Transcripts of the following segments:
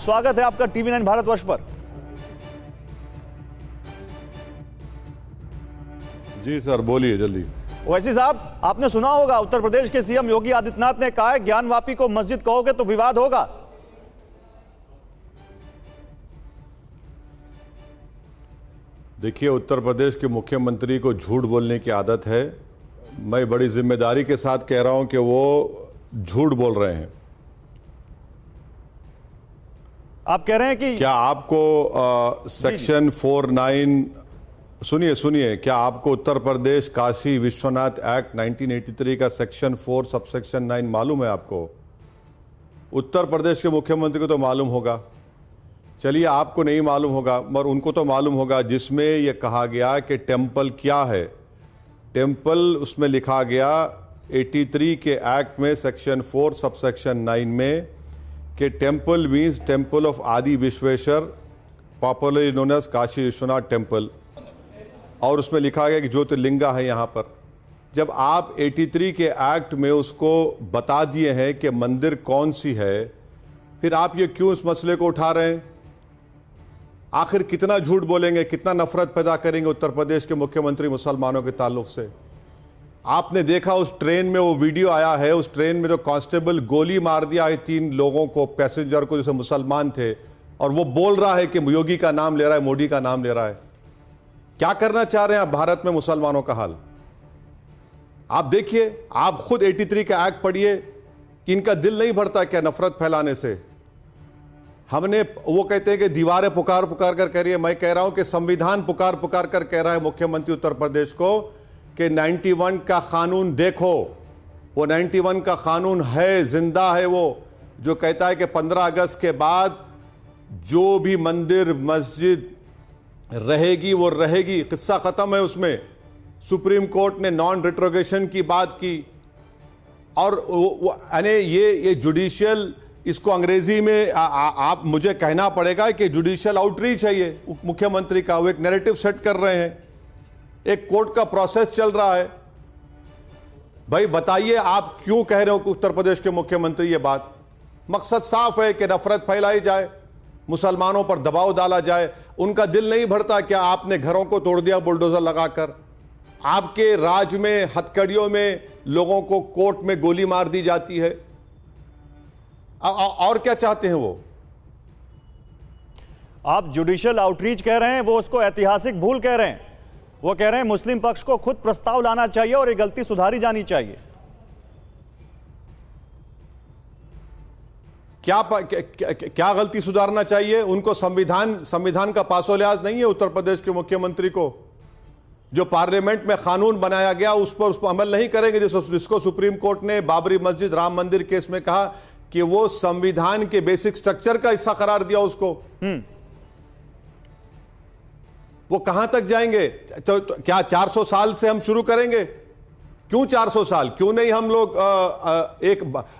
स्वागत है आपका टीवी9 भारतवर्ष पर। जी सर, बोलिए जल्दी। ओवैसी साहब, आपने सुना होगा उत्तर प्रदेश के सीएम योगी आदित्यनाथ ने कहा है ज्ञानवापी को मस्जिद कहोगे तो विवाद होगा। देखिए, उत्तर प्रदेश के मुख्यमंत्री को झूठ बोलने की आदत है। मैं बड़ी जिम्मेदारी के साथ कह रहा हूं कि वो झूठ बोल रहे हैं। आप कह रहे हैं कि क्या आपको सेक्शन 49 सुनिए, क्या आपको उत्तर प्रदेश काशी विश्वनाथ एक्ट 1983 का सेक्शन 4 सबसेक्शन 9 मालूम है? आपको उत्तर प्रदेश के मुख्यमंत्री को तो मालूम होगा। चलिए, आपको नहीं मालूम होगा मगर उनको तो मालूम होगा, जिसमें यह कहा गया कि टेम्पल क्या है। टेम्पल उसमें लिखा गया 83 के एक्ट में सेक्शन 4 सबसेक्शन 9 में कि temple means temple of Adi Vishweshwar, popularly known as Kashi Vishwanath temple, और उसमें लिखा गया कि ज्योतिर्लिंगा है यहाँ पर। जब आप 83 के एक्ट में उसको बता दिए हैं कि मंदिर कौन सी है, फिर आप ये क्यों इस मसले को उठा रहे हैं? आखिर कितना झूठ बोलेंगे, कितना नफरत पैदा करेंगे उत्तर प्रदेश के मुख्यमंत्री मुसलमानों के ताल्लुक से? आपने देखा उस ट्रेन में वो वीडियो आया है, उस ट्रेन में जो कांस्टेबल गोली मार दिया है 3 लोगों को, पैसेंजर को, जैसे मुसलमान थे, और वो बोल रहा है कि योगी का नाम ले रहा है, मोदी का नाम ले रहा है। क्या करना चाह रहे हैं आप भारत में मुसलमानों का हाल? आप देखिए, आप खुद 83 का एक्ट पढ़िए कि इनका दिल नहीं भरता क्या नफरत फैलाने से। हमने, वो कहते हैं कि दीवारें पुकार पुकार कर कह रही है, मैं कह रहा हूं कि संविधान पुकार पुकार कर कह रहा है मुख्यमंत्री उत्तर प्रदेश को कि 91 का कानून देखो। वो 91 का कानून है, जिंदा है, वो जो कहता है कि 15 अगस्त के बाद जो भी मंदिर मस्जिद रहेगी वो रहेगी, किस्सा खत्म है उसमें। सुप्रीम कोर्ट ने नॉन रिट्रोगेशन की बात की। और ये जुडिशियल, इसको अंग्रेजी में आप मुझे कहना पड़ेगा कि जुडिशियल आउटरीच है ये मुख्यमंत्री का। वो एक नैरेटिव सेट कर रहे हैं, एक कोर्ट का प्रोसेस चल रहा है। भाई बताइए, आप क्यों कह रहे हो उत्तर प्रदेश के मुख्यमंत्री ये बात? मकसद साफ है कि नफरत फैलाई जाए, मुसलमानों पर दबाव डाला जाए। उनका दिल नहीं भरता क्या? आपने घरों को तोड़ दिया बुलडोजर लगाकर। आपके राज में, हथकड़ियों में लोगों को कोर्ट में गोली मार दी जाती है। और क्या चाहते हैं वो? आप जुडिशियल आउटरीच कह रहे हैं, वो उसको ऐतिहासिक भूल कह रहे हैं। वो कह रहे हैं मुस्लिम पक्ष को खुद प्रस्ताव लाना चाहिए और ये गलती सुधारी जानी चाहिए। क्या गलती सुधारना चाहिए? उनको संविधान का पासो-लिहाज नहीं है उत्तर प्रदेश के मुख्यमंत्री को? जो पार्लियामेंट में कानून बनाया गया उस पर अमल नहीं करेंगे, जिसको सुप्रीम कोर्ट ने बाबरी मस्जिद राम मंदिर केस में कहा कि वो संविधान के बेसिक स्ट्रक्चर का हिस्सा करार दिया उसको। वो कहां तक जाएंगे? तो क्या 400 साल से हम शुरू करेंगे? क्यों 400 साल? क्यों नहीं हम लोग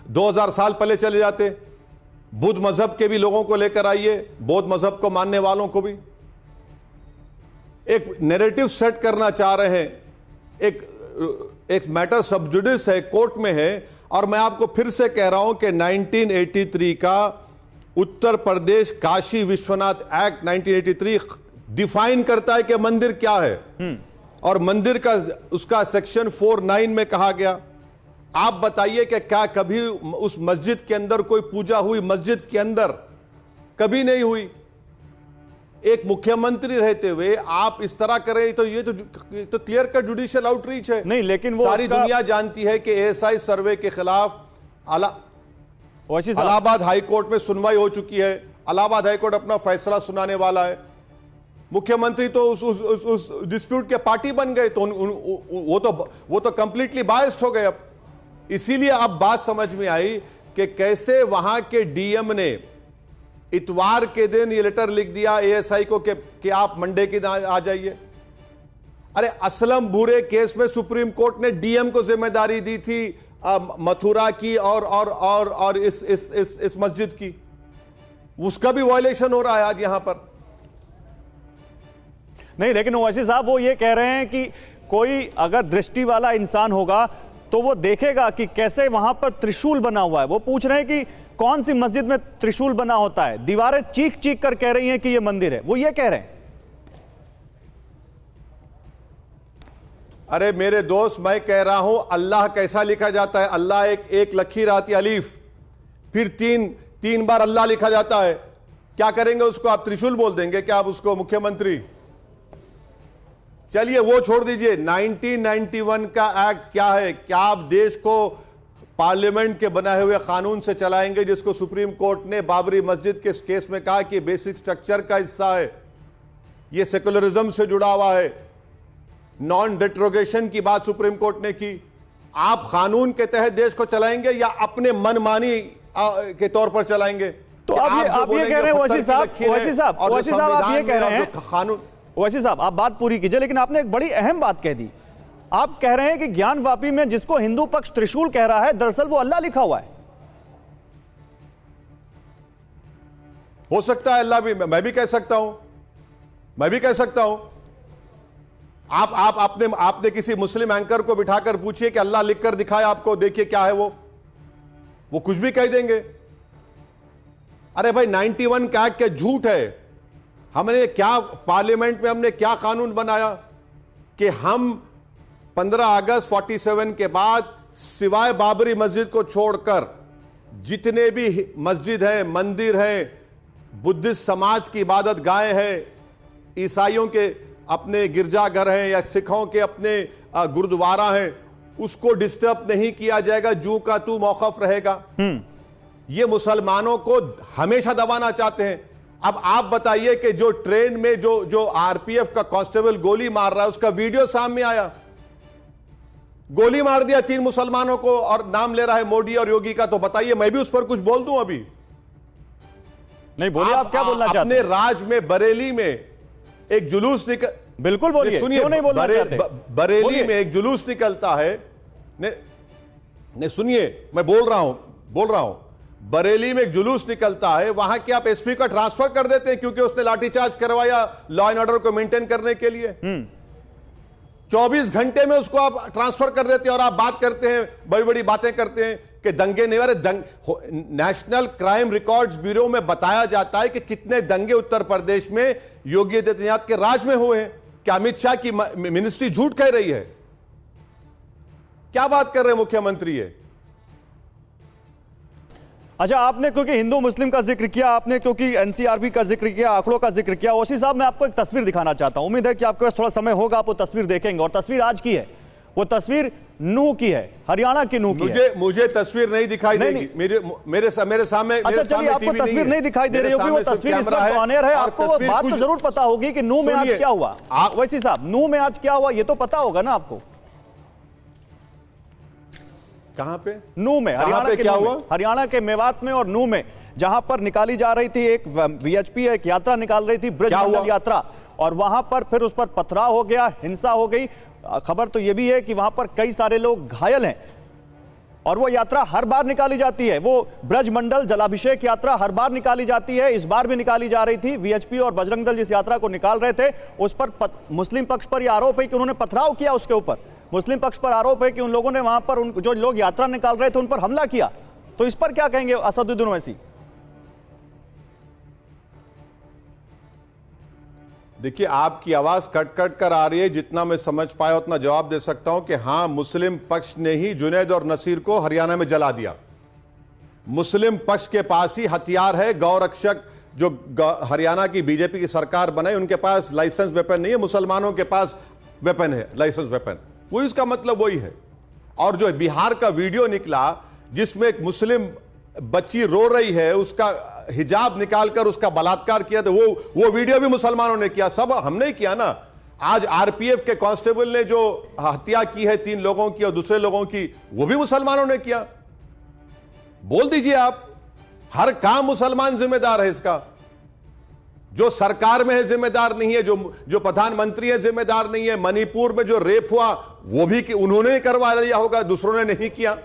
2000 साल पहले चले जाते? बुद्ध मजहब के भी लोगों को लेकर आइए, बौद्ध मजहब को मानने वालों को भी। एक नैरेटिव सेट करना चाह रहे हैं। एक मैटर सब जुडिस है, कोर्ट में है। और मैं आपको फिर से कह रहा हूं कि 1983 का उत्तर प्रदेश काशी विश्वनाथ एक्ट 1983 डिफाइन करता है कि मंदिर क्या है। और मंदिर का उसका सेक्शन 49 में कहा गया। आप बताइए कि क्या कभी उस मस्जिद के अंदर कोई पूजा हुई? मस्जिद के अंदर कभी नहीं हुई। एक मुख्यमंत्री रहते हुए आप इस तरह करें तो ये तो क्लियर कट जुडिशियल आउटरीच है। नहीं, लेकिन वो सारी दुनिया जानती है कि एएसआई सर्वे के खिलाफ इलाहाबाद हाईकोर्ट में सुनवाई हो चुकी है। इलाहाबाद हाईकोर्ट अपना फैसला सुनाने वाला है। मुख्यमंत्री तो उस डिस्प्यूट के पार्टी बन गए, तो वो तो कंप्लीटली बायस्ड हो गए। अब इसीलिए अब बात समझ में आई कि कैसे वहां के डीएम ने इतवार के दिन ये लेटर लिख दिया एएसआई को कि आप मंडे के दिन आ जाइए। अरे असलम बुरे केस में सुप्रीम कोर्ट ने डीएम को जिम्मेदारी दी थी मथुरा की और इस मस्जिद की। उसका भी वायलेशन हो रहा है आज यहां पर। नहीं, लेकिन ओवैसी साहब वो ये कह रहे हैं कि कोई अगर दृष्टि वाला इंसान होगा तो वो देखेगा कि कैसे वहां पर त्रिशूल बना हुआ है। वो पूछ रहे हैं कि कौन सी मस्जिद में त्रिशूल बना होता है? दीवारें चीख चीख कर कह रही हैं कि यह मंदिर है, वो ये कह रहे हैं। अरे मेरे दोस्त, मैं कह रहा हूं अल्लाह कैसा लिखा जाता है? अल्लाह एक लकीर आती है अलीफ, फिर तीन बार अल्लाह लिखा जाता है। क्या करेंगे उसको? आप त्रिशूल बोल देंगे क्या आप उसको, मुख्यमंत्री? चलिए वो छोड़ दीजिए। 1991 का एक्ट क्या है? क्या आप देश को पार्लियामेंट के बनाए हुए कानून से चलाएंगे, जिसको सुप्रीम कोर्ट ने बाबरी मस्जिद के केस में कहा कि बेसिक स्ट्रक्चर का हिस्सा है, यह सेकुलरिज्म से जुड़ा हुआ है, नॉन डिट्रोगेशन की बात सुप्रीम कोर्ट ने की। आप कानून के तहत देश को चलाएंगे या अपने मनमानी के तौर पर चलाएंगे? तो आप ये कह रहे हैं ओवैसी साहब आप ये कह रहे हैं कानून। ओवैसी साहब, आप बात पूरी कीजिए, लेकिन आपने एक बड़ी अहम बात कह दी। आप कह रहे हैं कि ज्ञानवापी में जिसको हिंदू पक्ष त्रिशूल कह रहा है, दरअसल वो अल्लाह लिखा हुआ है। हो सकता है अल्लाह भी, मैं भी कह सकता हूं, मैं भी कह सकता हूं। आपने किसी मुस्लिम एंकर को बिठाकर पूछिए कि अल्लाह लिखकर दिखाए आपको, देखिए क्या है वो कुछ भी कह देंगे। अरे भाई 91 का एक्ट क्या झूठ है? हमने क्या पार्लियामेंट में हमने क्या कानून बनाया कि हम 15 अगस्त 47 के बाद सिवाय बाबरी मस्जिद को छोड़कर जितने भी मस्जिद हैं, मंदिर हैं, बुद्धिस्ट समाज की इबादत गाहें हैं, ईसाइयों के अपने गिरजाघर हैं या सिखों के अपने गुरुद्वारा हैं, उसको डिस्टर्ब नहीं किया जाएगा, जू का तू मौकफ रहेगा। ये मुसलमानों को हमेशा दबाना चाहते हैं। अब आप बताइए कि जो ट्रेन में जो आरपीएफ का कांस्टेबल गोली मार रहा है, उसका वीडियो सामने आया। गोली मार दिया 3 मुसलमानों को और नाम ले रहा है मोदी और योगी का। तो बताइए, मैं भी उस पर कुछ बोल दूं? अभी नहीं बोलिए, आप क्या बोलना चाहते हैं? अपने राज में बरेली में एक जुलूस निकल, बिल्कुल बोलिए, क्यों नहीं बोलना चाहते? बरेली में एक जुलूस निकलता है। ने सुनिए, मैं बोल रहा हूं। बरेली में एक जुलूस निकलता है, वहां के आप एसपी का ट्रांसफर कर देते हैं क्योंकि उसने लाठीचार्ज करवाया लॉ एंड ऑर्डर को मेंटेन करने के लिए। 24 घंटे में उसको आप ट्रांसफर कर देते हैं और आप बात करते हैं, बड़ी बड़ी बातें करते हैं कि दंगे नहीं। अरे नेशनल क्राइम रिकॉर्ड्स ब्यूरो में बताया जाता है कि कितने दंगे उत्तर प्रदेश में योगी आदित्यनाथ के राज में हुए हैं। क्या अमित शाह की मिनिस्ट्री झूठ कह रही है? क्या बात कर रहे हैं मुख्यमंत्री? ये अच्छा, आपने क्योंकि हिंदू मुस्लिम का जिक्र किया, आपने क्योंकि एनसीआरबी का जिक्र किया, आंकड़ों का जिक्र किया, ओवैसी साहब मैं आपको एक तस्वीर दिखाना चाहता हूं। उम्मीद है कि आपके पास थोड़ा समय होगा, आप वो तस्वीर देखेंगे। और तस्वीर आज की है, वो तस्वीर नूह की है, हरियाणा की नूह की है। मुझे तस्वीर नहीं दिखाई देगी। मेरे सामने। अच्छा चलिए, आपको तस्वीर नहीं दिखाई दे रही होगी, वो तस्वीर इस वक्त ऑन एयर है। आपको वो बात तो जरूर पता होगी कि नूह में आज क्या हुआ। ओवैसी साहब, नूह में आज क्या हुआ ये तो पता होगा ना आपको? कहां पे? नूह में, हरियाणा के क्या हुआ? हरियाणा के मेवात में और नूह में, जहां पर निकाली जा रही थी एक वीएचपी, एक यात्रा निकाल रही थी, ब्रज मंडल यात्रा, और वहां पर फिर उस पर पथराव हो गया, हिंसा हो गई। खबर तो यह भी है कि वहां पर कई सारे लोग घायल हैं। और वो यात्रा हर बार निकाली जाती है, वो ब्रज मंडल जलाभिषेक यात्रा हर बार निकाली जाती है। इस बार भी निकाली जा रही थी। वीएचपी और बजरंग दल जिस यात्रा को निकाल रहे थे, उस पर मुस्लिम पक्ष पर यह आरोप है कि उन्होंने पथराव किया। उसके ऊपर मुस्लिम पक्ष पर आरोप है कि उन लोगों ने वहां पर जो लोग यात्रा निकाल रहे थे उन पर हमला किया। तो इस पर क्या कहेंगे असदुद्दीन ओवैसी? देखिए, आपकी आवाज कट कट कर आ रही है। जितना मैं समझ पाया उतना जवाब दे सकता हूं कि हां, मुस्लिम पक्ष ने ही जुनैद और नसीर को हरियाणा में जला दिया। मुस्लिम पक्ष के पास ही हथियार है। गौरक्षक जो हरियाणा की बीजेपी की सरकार बनाई, उनके पास लाइसेंस वेपन नहीं है, मुसलमानों के पास वेपन है, लाइसेंस वेपन। वो इसका मतलब वही है। और जो बिहार का वीडियो निकला जिसमें एक मुस्लिम बच्ची रो रही है, उसका हिजाब निकालकर उसका बलात्कार किया, तो वो वीडियो भी मुसलमानों ने किया। सब हमने किया ना। आज आरपीएफ के कांस्टेबल ने जो हत्या की है 3 लोगों की और दूसरे लोगों की, वो भी मुसलमानों ने किया। बोल दीजिए आप, हर काम मुसलमान जिम्मेदार है इसका। जो सरकार में है जिम्मेदार नहीं है, जो प्रधानमंत्री है जिम्मेदार नहीं है। मणिपुर में जो रेप हुआ वो भी कि उन्होंने करवा लिया होगा, दूसरों ने नहीं किया।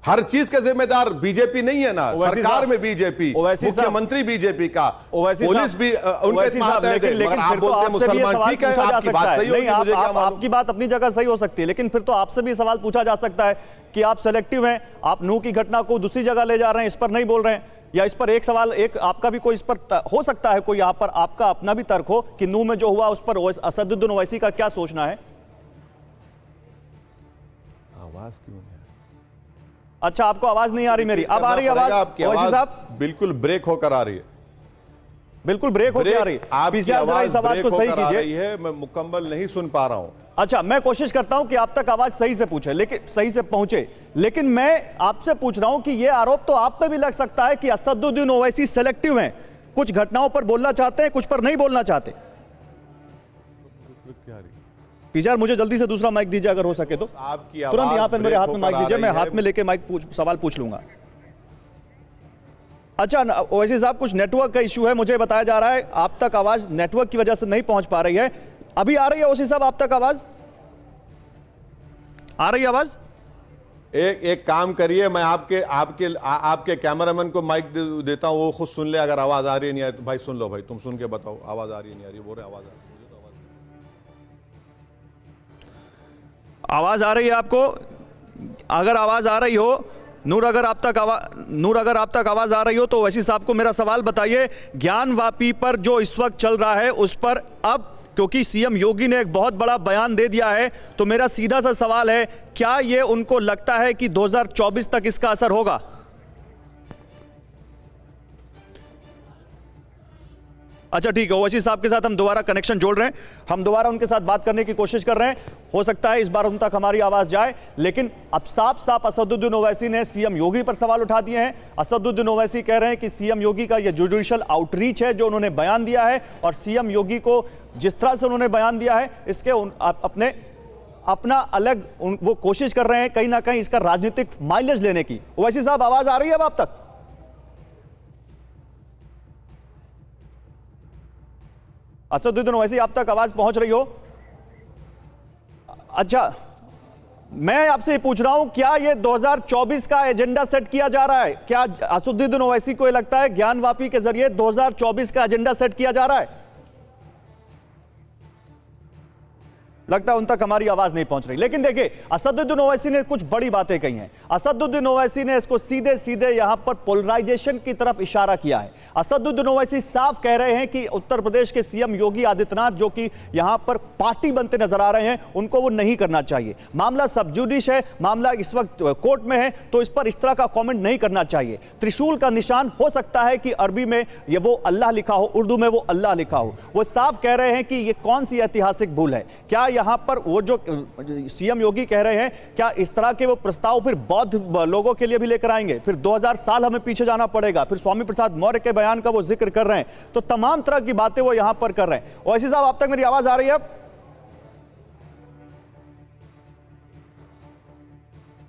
हर चीज का जिम्मेदार बीजेपी नहीं है ना, सरकार में बीजेपी, मुख्यमंत्री बीजेपी का, पुलिस भी उनके मातहत है। मगर आप बोलते हैं मुसलमान, ठीक है, आपकी बात सही होगी, मुझे क्या मालूम। आपकी बात अपनी जगह सही हो सकती है, लेकिन फिर तो आपसे भी सवाल पूछा जा सकता है कि आप सेलेक्टिव हैं, आप नूह की घटना को दूसरी जगह ले जा रहे हैं, इस पर नहीं बोल रहे हैं, या इस पर एक सवाल, एक आपका भी कोई इस पर हो सकता है, कोई यहां पर आपका अपना भी तर्क हो कि नूह में जो हुआ उस पर असदुद्दीन ओवैसी का क्या सोचना है। आवाज क्यों नहीं? अच्छा, आपको आवाज नहीं आ रही मेरी? अब आ रही है आवाज ओवैसी साहब? बिल्कुल ब्रेक होकर आ रही है, बिल्कुल ब्रेक होकर आ रही है। आपकी आवाज आवाज को सही कीजिए, मैं मुकम्मल नहीं सुन पा रहा हूं। अच्छा, मैं कोशिश करता हूं कि आप तक आवाज सही से पूछे, लेकिन सही से पहुंचे, लेकिन मैं आपसे पूछ रहा हूं कि यह आरोप तो आप पे भी लग सकता है कि असदुद्दीन ओवैसी सेलेक्टिव हैं, कुछ घटनाओं पर बोलना चाहते हैं, कुछ पर नहीं बोलना चाहते। पीछे मुझे जल्दी से दूसरा माइक दीजिए अगर हो सके तो, आपकी तुरंत यहां पर मेरे हाथ में माइक दीजिए, मैं हाथ में लेके माइक सवाल पूछ लूंगा। अच्छा ओवैसी साहब, कुछ नेटवर्क का इश्यू है, मुझे बताया जा रहा है आप तक आवाज नेटवर्क की वजह से नहीं पहुंच पा रही है। अभी आ रही है ओवैसी साहब, आप तक आवाज आ रही है? आवाज एक काम करिए, मैं आपके कैमरामैन को माइक देता हूं, वो खुद सुन ले, अगर आवाज आ रही है नहीं आ रही तो भाई सुन लो, भाई तुम सुन के बताओ आवाज आ रही है नहीं आ रही। बोल रहे आवाज आ रही है, आवाज आ रही है आपको? अगर आवाज आ रही हो, नूर अगर आप तक आवाज आ रही हो तो ओवैसी साहब को मेरा सवाल बताइए, ज्ञानवापी पर जो इस वक्त चल रहा है उस पर अब क्योंकि सीएम योगी ने एक बहुत बड़ा बयान दे दिया है, तो मेरा सीधा सा सवाल है, क्या ये उनको लगता है कि 2024 तक इसका असर होगा? अच्छा ठीक है, ओवैसी साहब के साथ हम दोबारा कनेक्शन जोड़ रहे हैं, हम दोबारा उनके साथ बात करने की कोशिश कर रहे हैं, हो सकता है इस बार उन तक हमारी आवाज जाए। लेकिन अब साफ साफ असदुद्दीन ओवैसी ने सीएम योगी पर सवाल उठा दिए हैं। असदुद्दीन ओवैसी कह रहे हैं कि सीएम योगी का यह जुडिशियल आउटरीच है जो उन्होंने बयान दिया है, और सीएम योगी को जिस तरह से उन्होंने बयान दिया है इसके अपना अलग वो कोशिश कर रहे हैं कहीं ना कहीं इसका राजनीतिक माइलेज लेने की। ओवैसी साहब, आवाज आ रही है अब आप तक? असदुद्दीन ओवैसी, आप तक आवाज पहुंच रही हो? अच्छा, मैं आपसे पूछ रहा हूं, क्या ये 2024 का एजेंडा सेट किया जा रहा है? क्या असदुद्दीन ओवैसी को लगता है ज्ञानवापी के जरिए 2024 का एजेंडा सेट किया जा रहा है? लगता है उन तक हमारी आवाज नहीं पहुंच रही। लेकिन देखिए, असदुद्दीन ओवैसी ने कुछ बड़ी बातें कही हैं। असदुद्दीन ओवैसी ने इसको सीधे सीधे यहां पर पोलराइजेशन की तरफ इशारा किया है। असदुद्दीन ओवैसी साफ कह रहे हैं कि उत्तर प्रदेश के सीएम योगी आदित्यनाथ जो कि यहां पर पार्टी बनते नजर आ रहे हैं, उनको वो नहीं करना चाहिए। मामला सब जुडिश है, मामला इस वक्त कोर्ट में है, तो इस पर इस तरह का कॉमेंट नहीं करना चाहिए। त्रिशूल का निशान हो सकता है कि अरबी में ये वो अल्लाह लिखा हो, उर्दू में वो अल्लाह लिखा हो। वो साफ कह रहे हैं कि ये कौन सी ऐतिहासिक भूल है। क्या यहां पर वो जो सीएम योगी कह रहे हैं, क्या इस तरह के वो प्रस्ताव फिर बौद्ध लोगों के लिए भी लेकर आएंगे? फिर 2000 साल हमें पीछे जाना पड़ेगा। फिर स्वामी प्रसाद मौर्य के बयान का वो जिक्र कर रहे हैं, तो तमाम तरह की बातें वो यहां पर कर रहे हैं। ओवैसी साहब, आप तक मेरी आवाज आ रही है?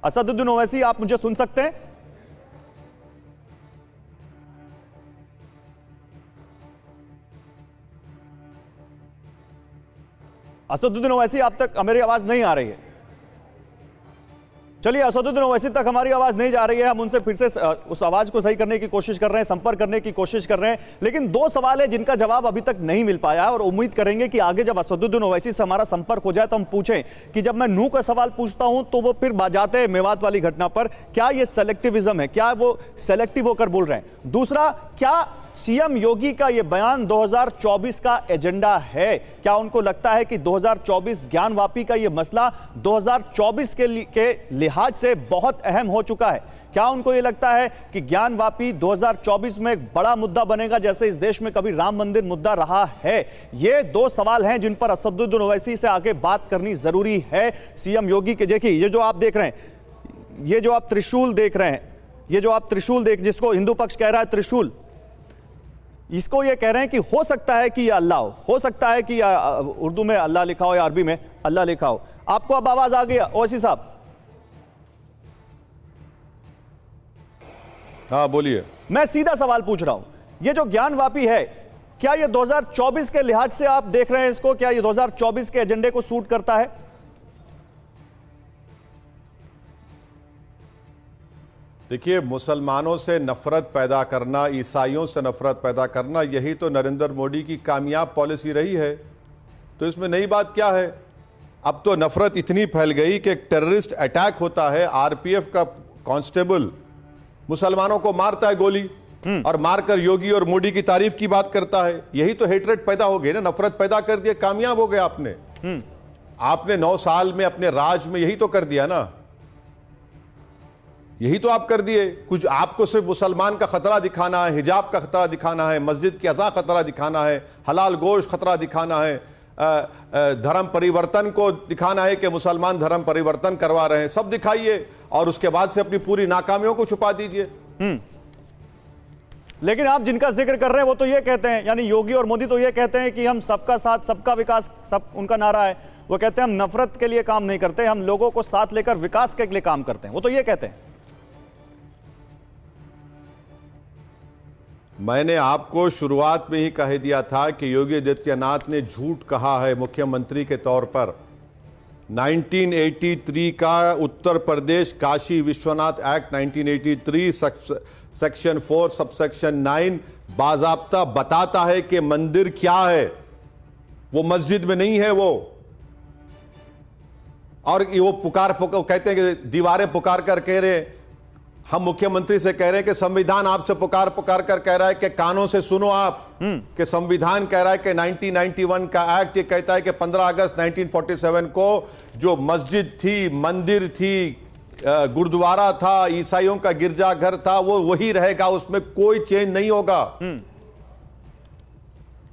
असदुद्दीन ओवैसी, आप मुझे सुन सकते हैं? असदुद्दीन ओवैसी, आप तक मेरी आवाज नहीं आ रही है? चलिए, असदुद्दीन ओवैसी तक हमारी आवाज नहीं जा रही है, हम उनसे फिर से उस आवाज को सही करने की कोशिश कर रहे हैं, संपर्क करने की कोशिश कर रहे हैं। लेकिन दो सवाल है जिनका जवाब अभी तक नहीं मिल पाया है, और उम्मीद करेंगे कि आगे जब असदुद्दीन ओवैसी से हमारा संपर्क हो जाए तो हम पूछें कि जब मैं नूह का सवाल पूछता हूं तो वो फिर जाते हैं मेवात वाली घटना पर, क्या ये सेलेक्टिविज्म है? क्या वो सेलेक्टिव होकर बोल रहे हैं? दूसरा, क्या सीएम योगी का यह बयान 2024 का एजेंडा है? क्या उनको लगता है कि 2024 ज्ञानवापी का यह मसला 2024 के लिहाज से बहुत अहम हो चुका है? क्या उनको यह लगता है कि ज्ञानवापी 2024 में एक बड़ा मुद्दा बनेगा, जैसे इस देश में कभी राम मंदिर मुद्दा रहा है? ये दो सवाल हैं जिन पर असदुद्दीन ओवैसी से आगे बात करनी जरूरी है सीएम योगी के। देखिए, ये जो आप देख रहे हैं, ये जो आप त्रिशूल देख रहे हैं, ये जो आप त्रिशूल जिसको हिंदू पक्ष कह रहा है त्रिशूल, इसको ये कह रहे हैं कि हो सकता है कि यह अल्लाह हो सकता है कि उर्दू में अल्लाह लिखा हो या अरबी में अल्लाह लिखा हो। आपको अब आवाज आ गई ओवैसी साहब? हाँ बोलिए। मैं सीधा सवाल पूछ रहा हूं, ये जो ज्ञानवापी है, क्या ये 2024 के लिहाज से आप देख रहे हैं इसको? क्या ये 2024 के एजेंडे को सूट करता है? देखिए, मुसलमानों से नफरत पैदा करना, ईसाइयों से नफरत पैदा करना, यही तो नरेंद्र मोदी की कामयाब पॉलिसी रही है। तो इसमें नई बात क्या है? अब तो नफरत इतनी फैल गई कि एक टेररिस्ट अटैक होता है, आरपीएफ का कांस्टेबल मुसलमानों को मारता है गोली, और मारकर योगी और मोदी की तारीफ की बात करता है। यही तो हेटरेट पैदा हो गई ना, नफरत पैदा कर दिया, कामयाब हो गए आपने। आपने 9 साल में अपने राज में यही तो कर दिया ना, यही तो आप कर दिए। कुछ आपको सिर्फ मुसलमान का खतरा दिखाना है, हिजाब का खतरा दिखाना है, मस्जिद की अज़ा खतरा दिखाना है, हलाल गोश्त खतरा दिखाना है, धर्म परिवर्तन को दिखाना है कि मुसलमान धर्म परिवर्तन करवा रहे हैं। सब दिखाइए और उसके बाद से अपनी पूरी नाकामियों को छुपा दीजिए। लेकिन आप जिनका जिक्र कर रहे हैं वो तो ये कहते हैं, यानी योगी और मोदी तो ये कहते हैं कि हम सबका साथ सबका विकास, सब उनका नारा है। वो कहते हैं हम नफरत के लिए काम नहीं करते, हम लोगों को साथ लेकर विकास के लिए काम करते हैं। वो तो ये कहते हैं। मैंने आपको शुरुआत में ही कह दिया था कि योगी आदित्यनाथ ने झूठ कहा है मुख्यमंत्री के तौर पर। 1983 का Uttar Pradesh Kashi Vishwanath act 1983 section 4 subsection 9 बाज़ाब्ता बताता है कि मंदिर क्या है। वो मस्जिद में नहीं है वो। और वो पुकार कहते हैं कि दीवारें पुकार कर कह रहे, हम मुख्यमंत्री से कह रहे हैं कि संविधान आपसे पुकार कर कह रहा है कि कानों से सुनो आप, कि संविधान कह रहा है कि 1991 का एक्ट ये कहता है कि 15 अगस्त 1947 को जो मस्जिद थी, मंदिर थी, गुरुद्वारा था, ईसाइयों का गिरजाघर था, वो वही रहेगा, उसमें कोई चेंज नहीं होगा।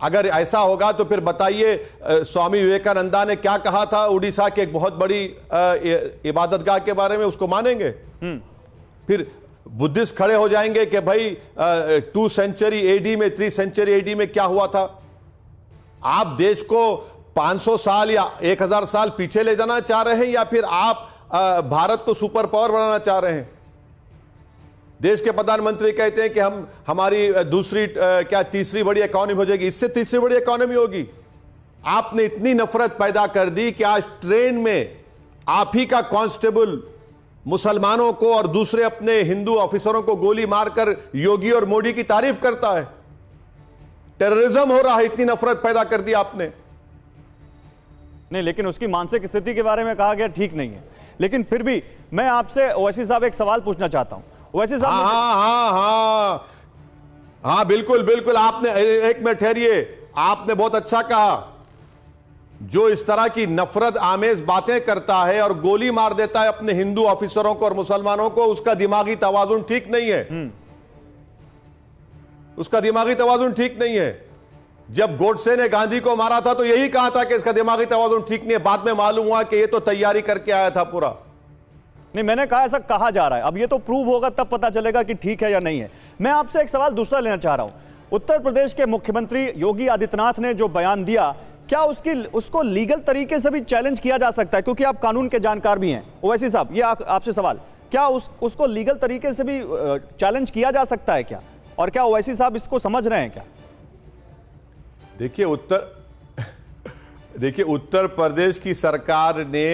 अगर ऐसा होगा तो फिर बताइए स्वामी विवेकानंदा ने क्या कहा था उड़ीसा के एक बहुत बड़ी इबादतगाह के बारे में, उसको मानेंगे? फिर बुद्धिस्ट खड़े हो जाएंगे कि भाई 2 सेंचुरी एडी में, 3 सेंचुरी एडी में क्या हुआ था। आप देश को 500 साल या 1000 साल पीछे ले जाना चाह रहे हैं, या फिर आप भारत को सुपर पावर बनाना चाह रहे हैं? देश के प्रधानमंत्री कहते हैं कि हम हमारी तीसरी बड़ी इकोनॉमी हो जाएगी। इससे तीसरी बड़ी इकोनॉमी होगी। आपने इतनी नफरत पैदा कर दी कि आज ट्रेन में आप ही का कांस्टेबल मुसलमानों को और दूसरे अपने हिंदू ऑफिसरों को गोली मारकर योगी और मोदी की तारीफ करता है। टेररिज्म हो रहा है, इतनी नफरत पैदा कर दी आपने। नहीं, लेकिन उसकी मानसिक स्थिति के बारे में कहा गया ठीक नहीं है। लेकिन फिर भी मैं आपसे ओवैसी साहब एक सवाल पूछना चाहता हूं। ओवैसी साहब, हाँ, बिल्कुल आपने, एक मिनट ठहरिए, आपने बहुत अच्छा कहा। जो इस तरह की नफरत आमेज बातें करता है और गोली मार देता है अपने हिंदू ऑफिसरों को और मुसलमानों को, उसका दिमागी तवाजुन ठीक नहीं है। उसका दिमागी तवाजुन ठीक नहीं है। जब गोडसे ने गांधी को मारा था तो यही कहा था कि इसका दिमागी तवाजुन ठीक नहीं है। बाद में मालूम हुआ कि ये तो तैयारी करके आया था पूरा। नहीं, मैंने कहा ऐसा कहा जा रहा है। अब ये तो प्रूव होगा तब पता चलेगा कि ठीक है या नहीं है। मैं आपसे एक सवाल दूसरा लेना चाह रहा हूं। उत्तर प्रदेश के मुख्यमंत्री योगी आदित्यनाथ ने जो बयान दिया, क्या उसको लीगल तरीके से भी चैलेंज किया जा सकता है? क्योंकि आप कानून के जानकार भी हैं ओवैसी साहब, ये आपसे सवाल, क्या उसको लीगल तरीके से भी चैलेंज किया जा सकता है क्या? और क्या ओवैसी साहब इसको समझ रहे हैं क्या? देखिए उत्तर प्रदेश की सरकार ने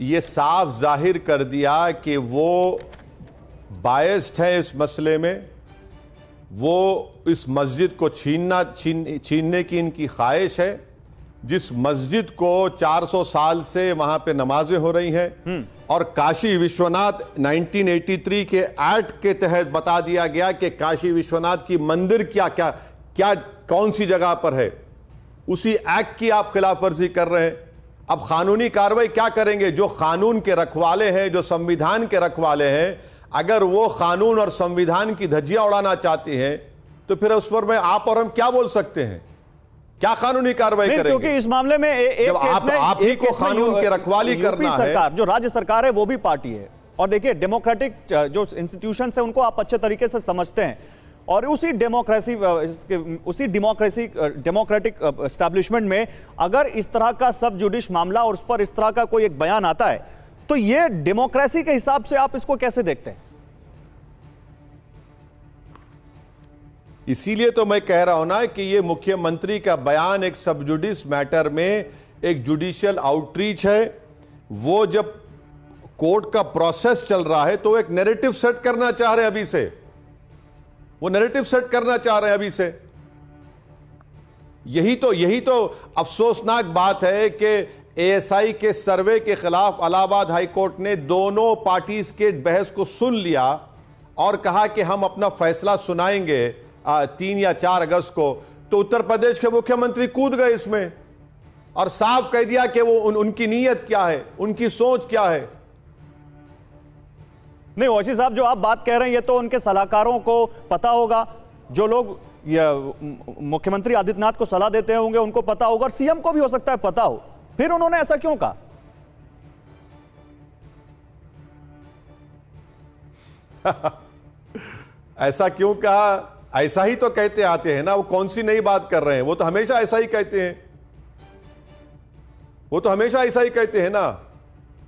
ये साफ जाहिर कर दिया कि वो बायस्ड है इस मसले में। वो इस मस्जिद को छीनने की इनकी ख्वाहिश है, जिस मस्जिद को 400 साल से वहां पे नमाजें हो रही हैं। और काशी विश्वनाथ 1983 के एक्ट के तहत बता दिया गया कि काशी विश्वनाथ की मंदिर क्या कौन सी जगह पर है। उसी एक्ट की आप खिलाफ वर्जी कर रहे हैं। अब कानूनी कार्रवाई क्या करेंगे? जो कानून के रखवाले हैं, जो संविधान के रखवाले हैं, अगर वो कानून और संविधान की धज्जियां उड़ाना चाहते हैं तो फिर उस पर आप और हम क्या बोल सकते हैं? क्या कानूनी कार्रवाई करेंगे? क्योंकि इस मामले में एक आप ही को कानून की रखवाली करना है। सरकार, जो राज्य सरकार है वो भी पार्टी है। और देखिए, डेमोक्रेटिक जो इंस्टीट्यूशंस है उनको आप अच्छे तरीके से समझते हैं। और उसी डेमोक्रेटिक एस्टैब्लिशमेंट में अगर इस तरह का सब जुडिश मामला और उस पर इस तरह का कोई एक बयान आता है तो ये डेमोक्रेसी के हिसाब से आप इसको कैसे देखते हैं? इसीलिए तो मैं कह रहा हूं ना कि ये मुख्यमंत्री का बयान एक सब जुडिस मैटर में एक जुडिशियल आउटरीच है। वो जब कोर्ट का प्रोसेस चल रहा है तो एक नैरेटिव सेट करना चाह रहे हैं अभी से, वो नैरेटिव सेट करना चाह रहे हैं अभी से। यही तो अफसोसनाक बात है कि एएसआई के सर्वे के खिलाफ इलाहाबाद हाई कोर्ट ने दोनों पार्टीज के बहस को सुन लिया और कहा कि हम अपना फैसला सुनाएंगे 3 या 4 अगस्त को। तो उत्तर प्रदेश के मुख्यमंत्री कूद गए इसमें और साफ कह दिया कि वो उनकी नीयत क्या है, उनकी सोच क्या है। नहीं ओवैसी साहब, जो आप बात कह रहे हैं ये तो उनके सलाहकारों को पता होगा, जो लोग मुख्यमंत्री आदित्यनाथ को सलाह देते होंगे उनको पता होगा, और सीएम को भी हो सकता है पता हो, फिर उन्होंने ऐसा क्यों कहा? ऐसा क्यों कहा? ऐसा ही तो कहते आते हैं ना, वो कौन सी नई बात कर रहे हैं, वो तो हमेशा ऐसा ही कहते हैं, वो तो हमेशा ऐसा ही कहते हैं ना।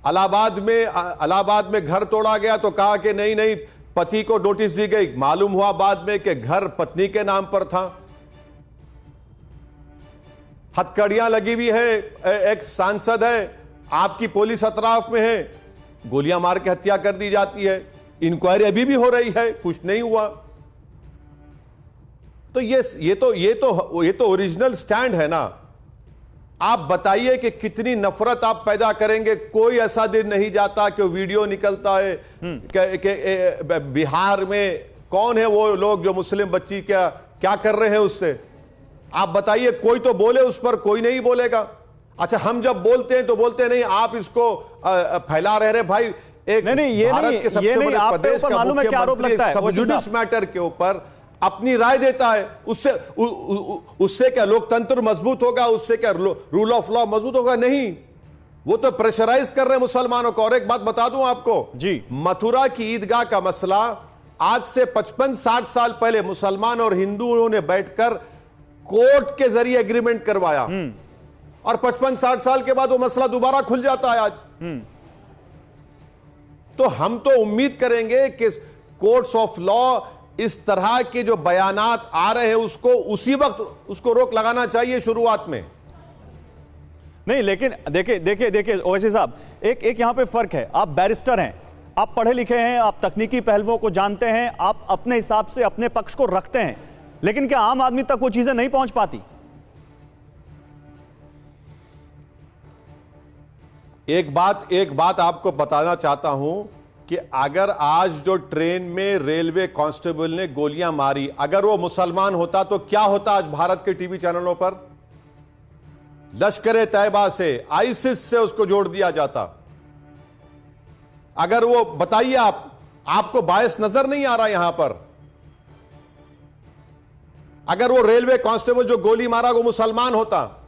इलाहाबाद में घर तोड़ा गया तो कहा कि नहीं पति को नोटिस दी गई, मालूम हुआ बाद में कि घर पत्नी के नाम पर था। हथकड़ियां लगी हुई है, एक सांसद है, आपकी पुलिस अतराफ में है, गोलियां मार के हत्या कर दी जाती है, इंक्वायरी अभी भी हो रही है, कुछ नहीं हुआ। तो ये तो ओरिजिनल स्टैंड है ना। आप बताइए कि कितनी नफरत आप पैदा करेंगे। कोई ऐसा दिन नहीं जाता कि वीडियो निकलता है कि बिहार में कौन है वो लोग जो मुस्लिम बच्ची क्या कर रहे हैं उससे। आप बताइए, कोई तो बोले उस पर, कोई नहीं बोलेगा। अच्छा, हम जब बोलते हैं तो बोलते नहीं, आप इसको फैला रहे भाई। एक नहीं, भारत के सबसे बड़े प्रदेश का मुख्यमंत्री सब जुडिस मैटर के ऊपर अपनी राय देता है, उससे क्या लोकतंत्र मजबूत होगा, उससे क्या रूल ऑफ लॉ मजबूत होगा? नहीं, वो तो प्रेशराइज कर रहे हैं मुसलमानों को। और एक बात बता दूं आपको जी, मथुरा की ईदगाह का मसला आज से 55-60 साल पहले मुसलमान और हिंदुओं ने बैठकर कोर्ट के जरिए एग्रीमेंट करवाया, और 55-60 साल के बाद वो मसला दोबारा खुल जाता है आज। तो हम तो उम्मीद करेंगे कि कोर्ट्स ऑफ लॉ इस तरह के जो बयानात आ रहे हैं उसको उसी वक्त उसको रोक लगाना चाहिए शुरुआत में। नहीं, लेकिन देखिए ओवैसी साहब, एक यहां पे फर्क है। आप बैरिस्टर हैं, आप पढ़े लिखे हैं, आप तकनीकी पहलुओं को जानते हैं, आप अपने हिसाब से अपने पक्ष को रखते हैं, लेकिन क्या आम आदमी तक वो चीजें नहीं पहुंच पाती? एक बात आपको बताना चाहता हूं कि अगर आज जो ट्रेन में रेलवे कांस्टेबल ने गोलियां मारी, अगर वो मुसलमान होता तो क्या होता आज भारत के टीवी चैनलों पर? लश्कर तैयबा से, आईसिस से उसको जोड़ दिया जाता। अगर वो, बताइए आपको बायस नजर नहीं आ रहा यहां पर? अगर वो रेलवे कांस्टेबल जो गोली मारा वो मुसलमान होता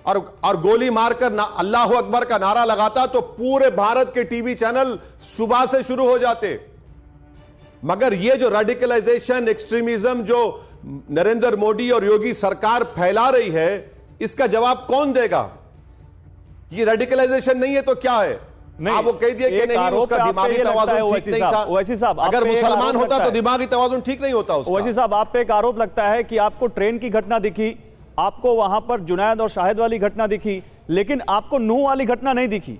और गोली मारकर अल्लाह अकबर का नारा लगाता तो पूरे भारत के टीवी चैनल सुबह से शुरू हो जाते। मगर ये जो रेडिकलाइजेशन, एक्सट्रीमिज्म जो नरेंद्र मोदी और योगी सरकार फैला रही है, इसका जवाब कौन देगा? ये रेडिकलाइजेशन नहीं है तो क्या है? आप वो कह दिए कि नहीं, उसका दिमागी तवाज़ुन ठीक नहीं था। ओवैसी साहब, अगर मुसलमान होता तो दिमागी तवाज़ुन ठीक नहीं होता उसका। ओवैसी साहब, आप पे एक आरोप लगता है कि आपको ट्रेन की घटना दिखी, आपको वहां पर जुनैद और शाहिद वाली घटना दिखी, लेकिन आपको नूह वाली घटना नहीं दिखी।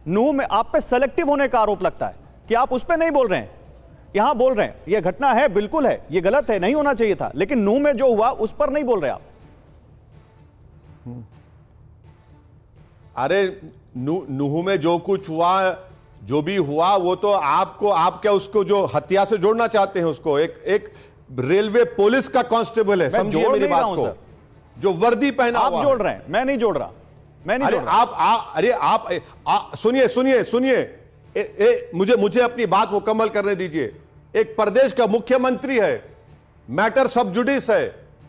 नूह में आप पे सेलेक्टिव होने का आरोप लगता है कि आप उस पे नहीं बोल रहे हैं, यहां बोल रहे हैं। यह घटना है, बिल्कुल है, यह गलत है, नहीं होना चाहिए था, लेकिन नूह में जो हुआ उस पर नहीं बोल रहे आप। अरे नूह में जो कुछ हुआ, जो भी हुआ, वो तो आप क्या उसको जो हत्या से जोड़ना चाहते हैं उसको? एक रेलवे पुलिस का कांस्टेबल है, समझिए मेरी बात को, जो वर्दी पहना हुआ। आप जोड़ रहे हैं, मैं नहीं जोड़ रहा, मैं नहीं जोड़ रहा। अरे आप सुनिए, मुझे अपनी बात मुकम्मल करने दीजिए। एक प्रदेश का मुख्यमंत्री है, मैटर सब जुडिस है,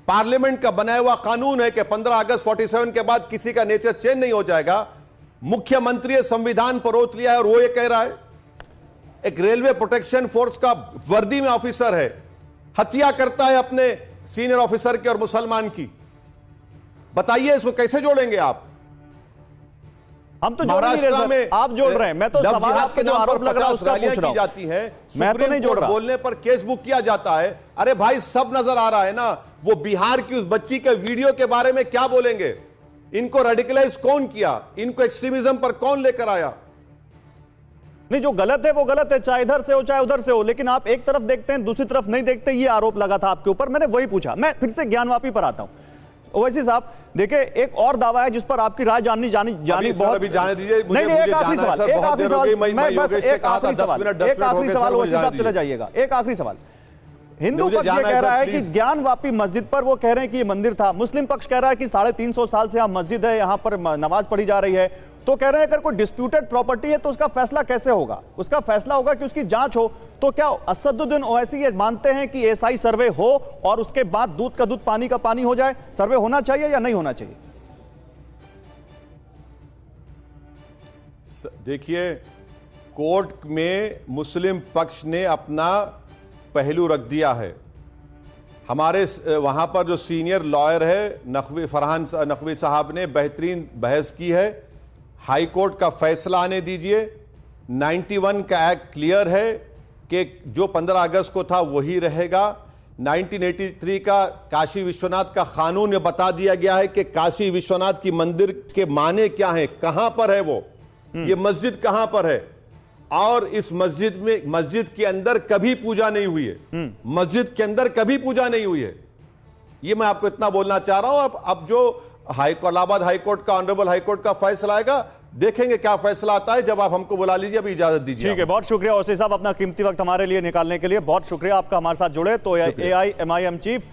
पार्लियामेंट का बनाया हुआ कानून है कि 15 अगस्त 47 के बाद किसी का नेचर चेंज नहीं हो जाएगा। मुख्यमंत्री संविधान पर ओथ लिया है और वो ये कह रहा है, एक रेलवे प्रोटेक्शन फोर्स का वर्दी में ऑफिसर है, हत्या करता है अपने सीनियर ऑफिसर की और मुसलमान की। बताइए इसको कैसे जोड़ेंगे आप? हम तो जोड़ नहीं रहे में, आप जोड़ रहे हैं। मैं तो सवाल आपके जो आरोप लग रहा है उसका पूछ रहा हूं। जाती है, मैं तो नहीं जोड़ रहा। बोलने पर केस बुक किया जाता है। अरे भाई, सब नजर आ रहा है ना। वो बिहार की उस बच्ची के वीडियो के बारे में क्या बोलेंगे? इनको रेडिकलाइज कौन किया? इनको एक्सट्रीमिज्म पर कौन लेकर आया? नहीं, जो गलत है वो गलत है, चाहे इधर से हो चाहे उधर से हो, लेकिन आप एक तरफ देखते हैं दूसरी तरफ नहीं देखते, ये आरोप लगा था आपके ऊपर। मैंने वही पूछा। मैं फिर से ज्ञानवापी पर आता हूं। ओवैसी साहब देखिए, एक और दावा है जिस पर आपकी राय जाननी बहुत। अभी जाने दीजिए, नहीं, एक आखिरी सवाल, एक आखिरी सवाल, मैं बस एक आखिरी सवाल ओवैसी साहब चले जाइएगा। एक आखिरी सवाल। हिंदू पक्ष ये कह रहा है कि ज्ञानवापी मस्जिद पर वो कह रहे हैं कि ये मंदिर था, मुस्लिम पक्ष कह रहा है कि 350 साल से यहाँ मस्जिद है, यहाँ पर नमाज पढ़ी जा रही है। तो कह रहे हैं अगर कोई डिस्प्यूटेड प्रॉपर्टी है तो उसका फैसला कैसे होगा? उसका फैसला होगा कि उसकी जांच हो। तो क्या असदुद्दीन ओवैसी ये मानते हैं कि एसआई सर्वे हो और उसके बाद दूध का दूध पानी का पानी हो जाए? सर्वे होना चाहिए या नहीं होना चाहिए? देखिए, कोर्ट में मुस्लिम पक्ष ने अपना पहलू रख दिया है। हमारे वहां पर जो सीनियर लॉयर है फरहान नकवी साहब ने बेहतरीन बहस की है। हाई कोर्ट का फैसला आने दीजिए। 91 का एक्ट क्लियर है कि जो 15 अगस्त को था वही रहेगा। 1983 का काशी विश्वनाथ का कानून ये बता दिया गया है कि काशी विश्वनाथ की मंदिर के माने क्या है, कहां पर है वो, ये मस्जिद कहां पर है, और इस मस्जिद के अंदर कभी पूजा नहीं हुई है। मस्जिद के अंदर कभी पूजा नहीं हुई है। ये मैं आपको इतना बोलना चाह रहा हूं। अब जो इलाहाबाद हाईकोर्ट का ऑनरेबल हाईकोर्ट का फैसला आएगा, देखेंगे क्या फैसला आता है। जब आप हमको बुला लीजिए, अभी इजाजत दीजिए। ठीक है, बहुत शुक्रिया ओवैसी साहब, अपना कीमती वक्त हमारे लिए निकालने के लिए बहुत शुक्रिया। आपका हमारे साथ जुड़े। तो AIMIM चीफ